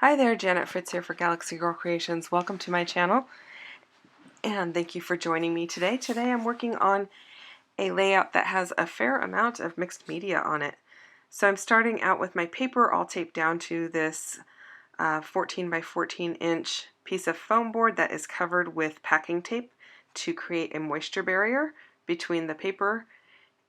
Hi there, Janet Fritz here for Galaxy Girl Creations. Welcome to my channel and thank you for joining me today. Today I'm working on a layout that has a fair amount of mixed media on it. So I'm starting out with my paper all taped down to this 14 by 14 inch piece of foam board that is covered with packing tape to create a moisture barrier between the paper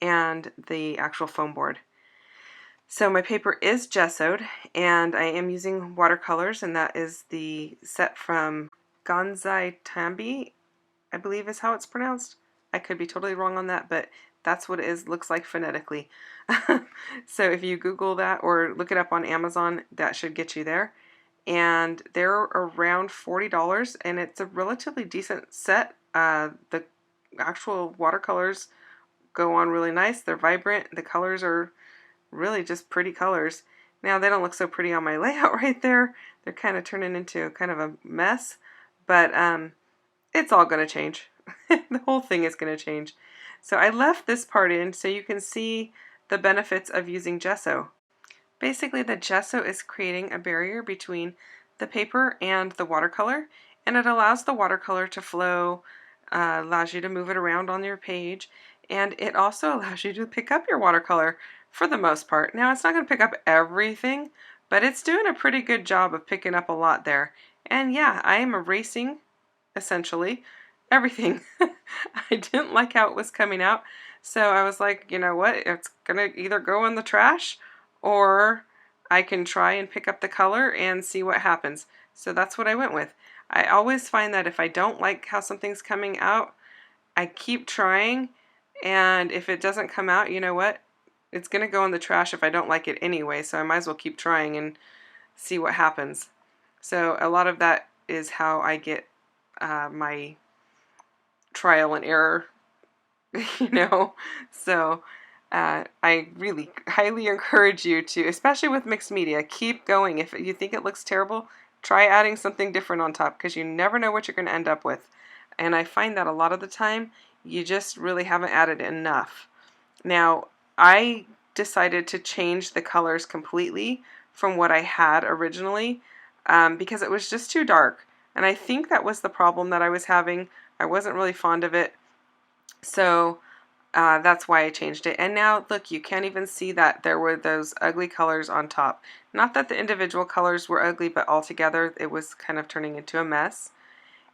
and the actual foam board. So my paper is gessoed, and I am using watercolors, and that is the set from Tambi, I believe is how it's pronounced. I could be totally wrong on that, but that's what it is, looks like phonetically. So if you Google that or look it up on Amazon, that should get you there. And they're around $40, and it's a relatively decent set. The actual watercolors go on really nice. They're vibrant. The colors are really just pretty colors. Now they don't look so pretty on my layout right there. They're kind of turning into kind of a mess, but it's all going to change. The whole thing is going to change. So I left this part in so you can see the benefits of using gesso. Basically, the gesso is creating a barrier between the paper and the watercolor, and it allows the watercolor to flow, allows you to move it around on your page, and it also allows you to pick up your watercolor for the most part. Now, it's not going to pick up everything, but it's doing a pretty good job of picking up a lot there. And yeah, I am erasing, essentially, everything. I didn't like how it was coming out, so I was like, you know what, it's going to either go in the trash or I can try and pick up the color and see what happens. So that's what I went with. I always find that if I don't like how something's coming out, I keep trying, and if it doesn't come out, you know what? It's going to go in the trash if I don't like it anyway, so I might as well keep trying and see what happens. So a lot of that is how I get my trial and error, So I really highly encourage you to, especially with mixed media, keep going. If you think it looks terrible, try adding something different on top, because you never know what you're going to end up with. And I find that a lot of the time, you just really haven't added enough. Now, I decided to change the colors completely from what I had originally because it was just too dark. And I think that was the problem that I was having. I wasn't really fond of it. So that's why I changed it. And now, look, you can't even see that there were those ugly colors on top. Not that the individual colors were ugly, but altogether it was kind of turning into a mess.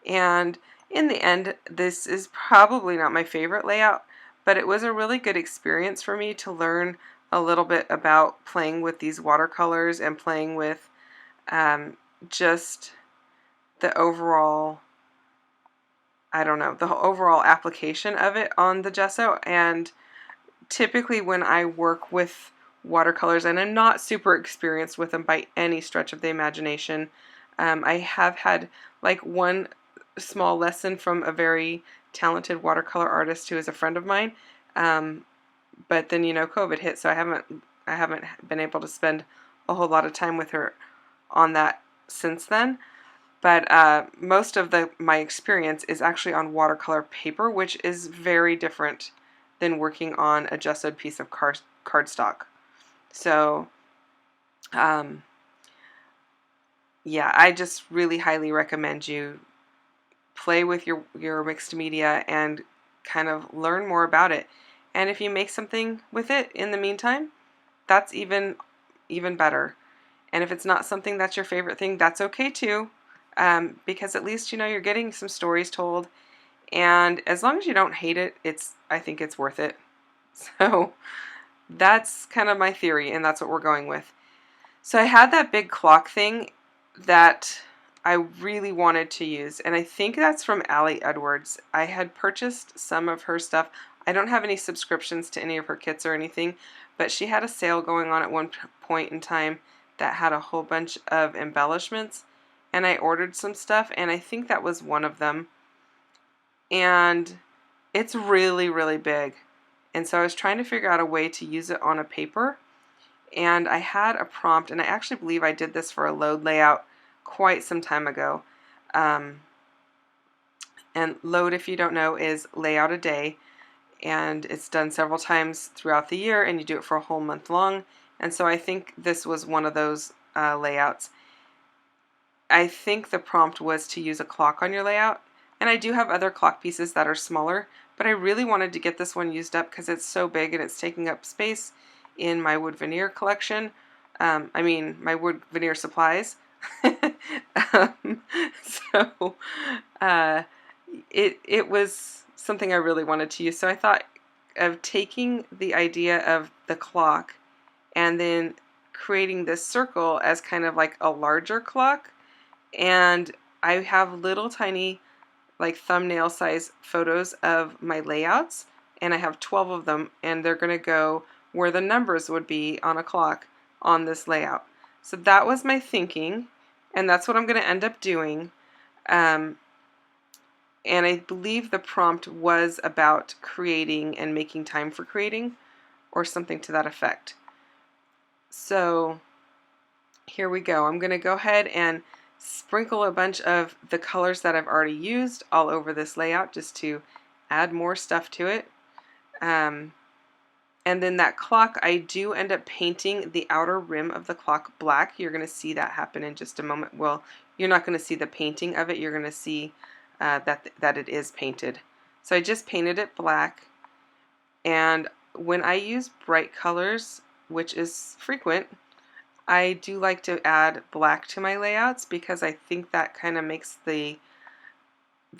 And in the end, this is probably not my favorite layout, but it was a really good experience for me to learn a little bit about playing with these watercolors and playing with just the overall, I don't know, the overall application of it on the gesso. And typically when I work with watercolors, and I'm not super experienced with them by any stretch of the imagination, I have had like one small lesson from a very talented watercolor artist who is a friend of mine, but then COVID hit, so I haven't been able to spend a whole lot of time with her on that since then. But most of my experience is actually on watercolor paper, which is very different than working on a gessoed piece of cardstock. So yeah, I just really highly recommend you play with your mixed media and kind of learn more about it. And if you make something with it in the meantime, that's even better. And if it's not something that's your favorite thing, that's okay too, because at least you're getting some stories told. And as long as you don't hate it, I think it's worth it. So that's kind of my theory, and that's what we're going with. So I had that big clock thing that I really wanted to use, and I think that's from Allie Edwards. I had purchased some of her stuff. I don't have any subscriptions to any of her kits or anything, but she had a sale going on at one point in time that had a whole bunch of embellishments, and I ordered some stuff, and I think that was one of them. And it's really, really big. And so I was trying to figure out a way to use it on a paper, and I had a prompt, and I actually believe I did this for a load layout quite some time ago. And load, if you don't know, is layout a day, and it's done several times throughout the year, and you do it for a whole month long. And so I think this was one of those layouts. I think the prompt was to use a clock on your layout. And I do have other clock pieces that are smaller, but I really wanted to get this one used up because it's so big and it's taking up space in my wood veneer collection. My wood veneer supplies. um, so it was something I really wanted to use. So I thought of taking the idea of the clock and then creating this circle as kind of like a larger clock. And I have little tiny, like thumbnail size photos of my layouts, and I have 12 of them, and they're going to go where the numbers would be on a clock on this layout. So that was my thinking, and that's what I'm going to end up doing. And I believe the prompt was about creating and making time for creating, or something to that effect. So here we go. I'm going to go ahead and sprinkle a bunch of the colors that I've already used all over this layout just to add more stuff to it. And then that clock, I do end up painting the outer rim of the clock black. You're going to see that happen in just a moment. Well, you're not going to see the painting of it. You're going to see that it is painted. So I just painted it black. And when I use bright colors, which is frequent, I do like to add black to my layouts because I think that kind of makes the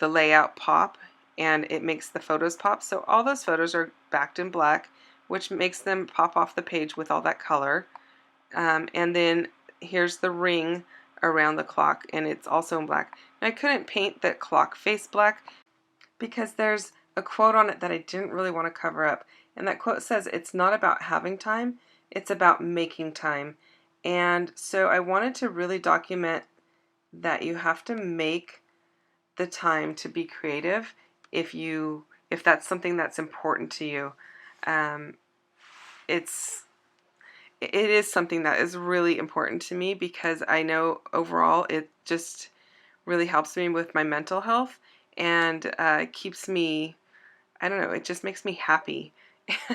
layout pop, and it makes the photos pop. So all those photos are backed in black, which makes them pop off the page with all that color. And then here's the ring around the clock, and it's also in black. And I couldn't paint the clock face black because there's a quote on it that I didn't really want to cover up. And that quote says, "It's not about having time, it's about making time." And so I wanted to really document that you have to make the time to be creative if that's something that's important to you. It is something that is really important to me because I know overall it just really helps me with my mental health and keeps me, I don't know, it just makes me happy.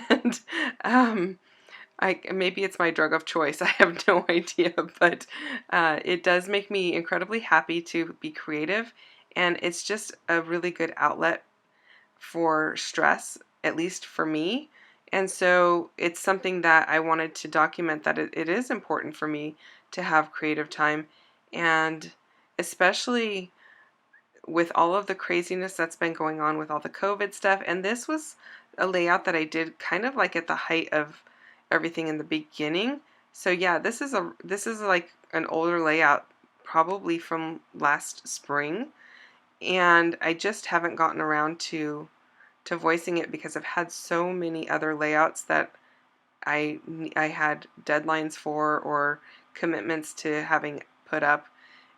And maybe it's my drug of choice. I have no idea, but it does make me incredibly happy to be creative, and it's just a really good outlet for stress, at least for me. And so it's something that I wanted to document, that it is important for me to have creative time, and especially with all of the craziness that's been going on with all the COVID stuff. And this was a layout that I did kind of like at the height of everything in the beginning. So yeah, this is like an older layout, probably from last spring, and I just haven't gotten around to voicing it because I've had so many other layouts that I had deadlines for or commitments to having put up.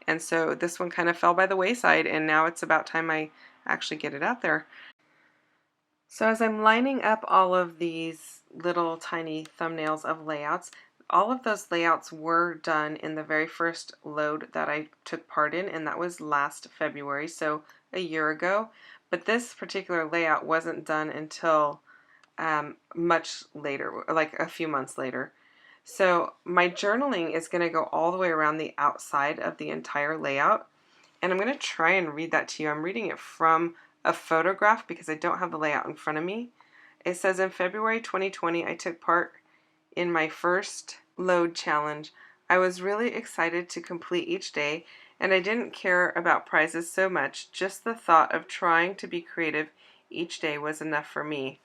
And so this one kind of fell by the wayside, and now it's about time I actually get it out there. So as I'm lining up all of these little tiny thumbnails of layouts, all of those layouts were done in the very first load that I took part in, and that was last February, so a year ago. But this particular layout wasn't done until much later, like a few months later. So my journaling is going to go all the way around the outside of the entire layout, and I'm going to try and read that to you. I'm reading it from a photograph because I don't have the layout in front of me. It says, "In February 2020, I took part in my first load challenge. I was really excited to complete each day, and I didn't care about prizes so much. Just the thought of trying to be creative each day was enough for me."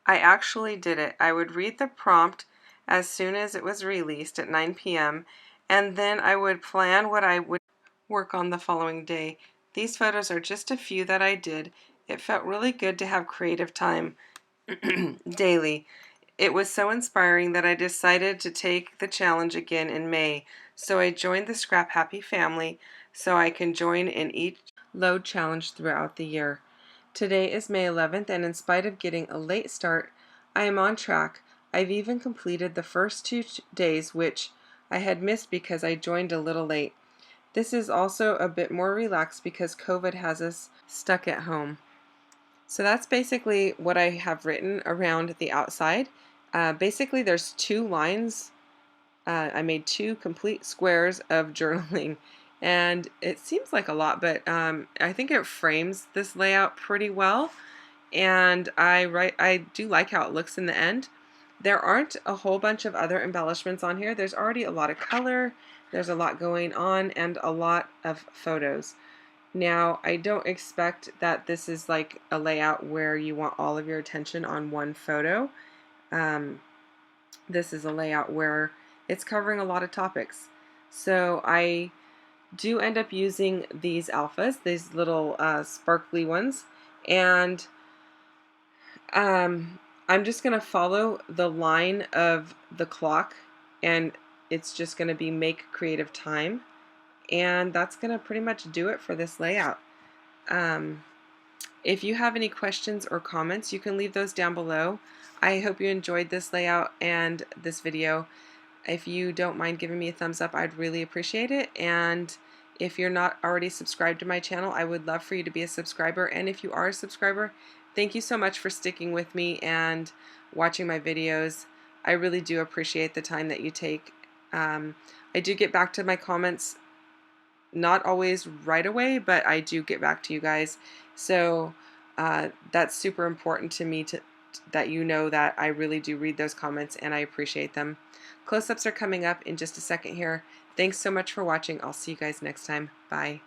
I actually did it. I would read the prompt as soon as it was released at 9 p.m., and then I would plan what I would work on the following day. These photos are just a few that I did. It felt really good to have creative time daily. It was so inspiring that I decided to take the challenge again in May. So I joined the Scrap Happy family so I can join in each load challenge throughout the year. Today is May 11th, and in spite of getting a late start, I am on track. I've even completed the first 2 days, which I had missed because I joined a little late. This is also a bit more relaxed because COVID has us stuck at home. So that's basically what I have written around the outside. Basically, there's 2 lines. I made 2 complete squares of journaling, And it seems like a lot, but I think it frames this layout pretty well, and I do like how it looks in the end. There aren't a whole bunch of other embellishments on here. There's already a lot of color, there's a lot going on, and a lot of photos. Now, I don't expect that this is like a layout where you want all of your attention on one photo. This is a layout where it's covering a lot of topics. So I do end up using these alphas, these little sparkly ones, and I'm just going to follow the line of the clock, and it's just going to be make creative time, and that's going to pretty much do it for this layout. If you have any questions or comments, you can leave those down below. I hope you enjoyed this layout and this video. If you don't mind giving me a thumbs up, I'd really appreciate it. And if you're not already subscribed to my channel, I would love for you to be a subscriber. And if you are a subscriber, thank you so much for sticking with me and watching my videos. I really do appreciate the time that you take. I do get back to my comments, not always right away, but I do get back to you guys. So that's super important to me that you know that I really do read those comments and I appreciate them. Close-ups are coming up in just a second here. Thanks so much for watching. I'll see you guys next time. Bye.